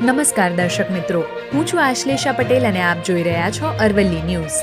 નમસ્કાર દર્શક મિત્રો, હું છું આશ્લેષા પટેલ અને આપ જોઈ રહ્યા છો અરવલ્લી ન્યૂઝ.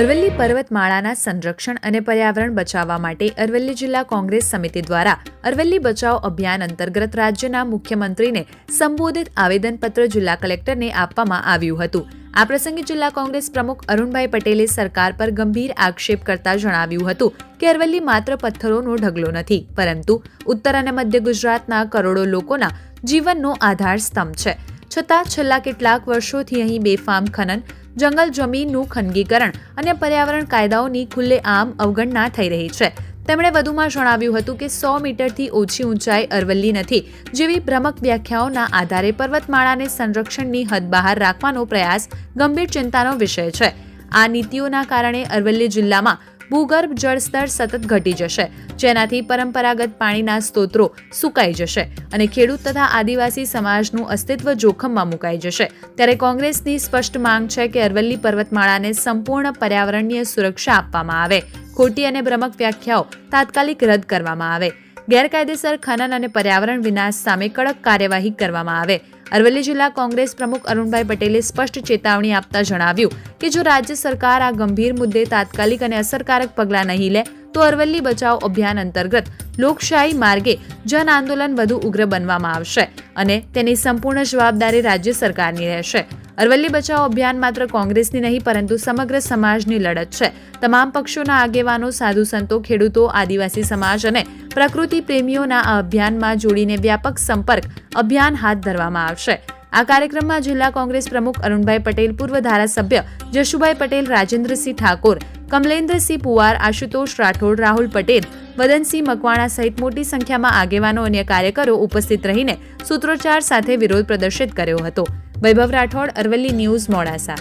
અરવલ્લી પર્વતમાળાના સંરક્ષણ અને પર્યાવરણ બચાવવા માટે અરવલ્લી જિલ્લા કોંગ્રેસ સમિતિ દ્વારા અરવલ્લી બચાવ અભિયાન અંતર્ગત રાજ્યના મુખ્યમંત્રીને સંબોધિત આવેદનપત્ર જિલ્લા કલેક્ટરને આપવામાં આવ્યું હતું. આ પ્રસંગે જિલ્લા કોંગ્રેસ પ્રમુખ અરુણભાઈ પટેલે સરકાર પર ગંભીર આક્ષેપ કરતા જણાવ્યું હતું કે અરવલ્લી માત્ર પથ્થરોનો ઢગલો નથી, પરંતુ ઉત્તર અને મધ્ય ગુજરાતના કરોડો લોકોના જીવનનો આધાર સ્તંભ છે. છતાં છેલ્લા કેટલાક વર્ષોથી અહીં બેફામ ખનન, જંગલ જમીનનું ખાનગીકરણ અને પર્યાવરણ કાયદાઓની ખુલ્લેઆમ અવગણના થઈ રહી છે. તેમણે વધુમાં જણાવ્યું હતું કે 100 મીટરથી ઓછી ઊંચાઈ અરવલ્લી નથી જેવી ભ્રામક વ્યાખ્યાઓના આધારે પર્વતમાળાને સંરક્ષણની હદ બહાર રાખવાનો પ્રયાસ ગંભીર ચિંતાનો વિષય છે. આ નીતિઓના કારણે અરવલ્લી જિલ્લામાં ભૂગર્ભ જળસ્તર સતત ઘટી જશે, જેનાથી પરંપરાગત પાણીના સ્ત્રોતો સુકાઈ જશે અને ખેડૂત તથા આદિવાસી સમાજનું અસ્તિત્વ જોખમમાં મુકાઈ જશે. ત્યારે કોંગ્રેસની સ્પષ્ટ માંગ છે કે અરવલ્લી પર્વતમાળાને સંપૂર્ણ પર્યાવરણીય સુરક્ષા આપવામાં આવે, ખોટી અને ભ્રામક વ્યાખ્યાઓ તાત્કાલિક રદ કરવામાં આવે, ગેરકાયદેસર ખનન અને પર્યાવરણ વિનાશ સામે કડક કાર્યવાહી કરવામાં આવે. અરવલ્લી જિલ્લા કોંગ્રેસ પ્રમુખ અરુણભાઈ પટેલે સ્પષ્ટ ચેતવણી આપતા જણાવ્યું કે જો રાજ્ય સરકાર આ ગંભીર મુદ્દે તાત્કાલિક અને અસરકારક પગલાં નહીં લે તો અરવલ્લી બચાવ અભિયાન અંતર્ગત લોકશાહી માર્ગે જન આંદોલન વધુ ઉગ્ર બનવામાં આવશે અને તેની સંપૂર્ણ જવાબદારી રાજ્ય સરકારની રહેશે. અરવલ્લી બચાવ અભિયાન માત્ર કોંગ્રેસની નહીં પરંતુ સમગ્ર સમાજની લડત છે. તમામ પક્ષોના આગેવાનો, સાધુ સંતો, ખેડૂતો, આદિવાસી સમાજ અને પ્રકૃતિ પ્રેમીઓના આ અભિયાનમાં જોડીને વ્યાપક સંપર્ક અભિયાન હાથ ધરવામાં આવશે. આ કાર્યક્રમમાં જિલ્લા કોંગ્રેસ પ્રમુખ અરુણભાઈ પટેલ, પૂર્વ ધારાસભ્ય જશુભાઈ પટેલ, રાજેન્દ્રસિંહ ઠાકોર, કમલેન્દ્રસિંહ પુવાર, આશુતોષ રાઠોડ, રાહુલ પટેલ, વદનસિંહ મકવાણા સહિત મોટી સંખ્યામાં આગેવાનો અને કાર્યકરો ઉપસ્થિત રહીને સૂત્રોચ્ચાર સાથે વિરોધ પ્રદર્શિત કર્યો હતો. વૈભવ રાઠોડ, અરવલ્લી ન્યૂઝ, મોડાસા.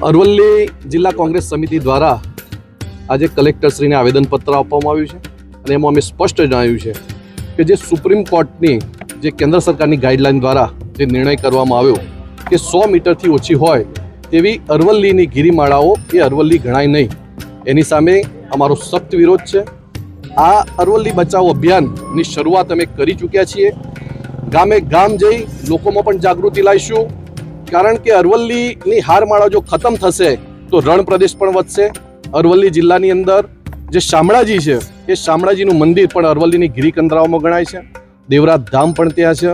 અરવલ્લી જિલ્લા કોંગ્રેસ સમિતિ દ્વારા આજે કલેક્ટરશ્રીને આવેદનપત્ર આપવામાં આવ્યું છે અને એમાં અમે સ્પષ્ટ જણાવ્યું છે કે જે સુપ્રીમ કોર્ટની જે કેન્દ્ર સરકારની ગાઈડલાઈન દ્વારા જે નિર્ણય કરવામાં આવ્યો કે 100 મીટરથી ઓછી હોય તેવી અરવલ્લીની ગિરિમાળાઓ એ અરવલ્લી ગણાય નહીં, એની સામે અમારો સખ્ત વિરોધ છે. આ અરવલ્લી બચાવ અભિયાનની શરૂઆત અમે કરી ચૂક્યા છીએ. ગામે ગામ જઈ લોકોમાં પણ જાગૃતિ લાવીશું, કારણ કે અરવલ્લીની હારમાળા જો ખતમ થશે તો રણ પ્રદેશ પણ વધશે. અરવલ્લી જિલ્લાની અંદર જે શામળાજી છે એ શામળાજીનું મંદિર પણ અરવલ્લીની ગિરિકંદરાઓમાં ગણાય છે. દેવરાજ ધામ પણ ત્યાં છે.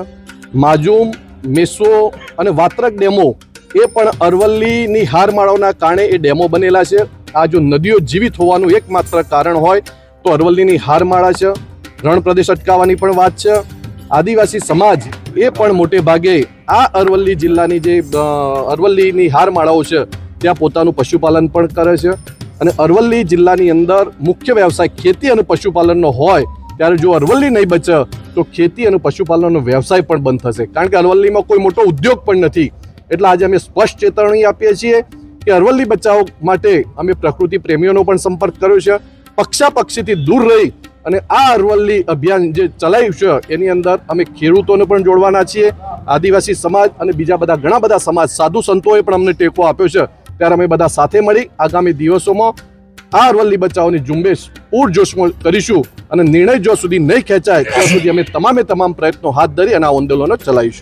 માજુમ, મેસો અને વાત્રક ડેમો એ પણ અરવલ્લીની હારમાળાઓના કારણે એ ડેમો બનેલા છે. આ જો નદીઓ જીવિત હોવાનું એકમાત્ર કારણ હોય તો અરવલ્લીની હારમાળા છે. રણ પ્રદેશ અટકાવવાની પણ વાત છે. આદિવાસી સમાજ એ પણ મોટે ભાગે આ અરવલ્લી જિલ્લાની જે અરવલ્લીની હારમાળાઓ છે ત્યાં પોતાનું પશુપાલન પણ કરે છે અને અરવલ્લી જિલ્લાની અંદર મુખ્ય વ્યવસાય ખેતી અને પશુપાલનનો હોય ત્યારે જો અરવલ્લી નહીં બચે તો ખેતી અને પશુપાલનનો વ્યવસાય પણ બંધ થશે, કારણ કે અરવલ્લીમાં કોઈ મોટો ઉદ્યોગ પણ નથી. એટલે આજે અમે સ્પષ્ટ ચેતવણી આપીએ છીએ કે અરવલ્લી બચાવ માટે અમે પ્રકૃતિ પ્રેમીઓનો પણ સંપર્ક કર્યો છે. પક્ષાપક્ષીથી દૂર રહી અને આ અરવલ્લી અભિયાન જે ચલાવ્યું છે એની અંદર અમે ખેડૂતોને પણ જોડવાના છીએ, આદિવાસી સમાજ અને બીજા બધા ઘણા બધા સમાજ, સાધુ સંતોએ પણ અમને ટેકો આપ્યો છે. ત્યારે અમે બધા સાથે મળી આગામી દિવસોમાં આ અરવલ્લી બચાવની ઝુંબેશ પૂરજોશમાં કરીશું અને નિર્ણય જો સુધી નહીં ખેંચાય ત્યાં સુધી અમે તમામ પ્રયત્નો હાથ ધરી અને આ આંદોલનો ચલાવીશું.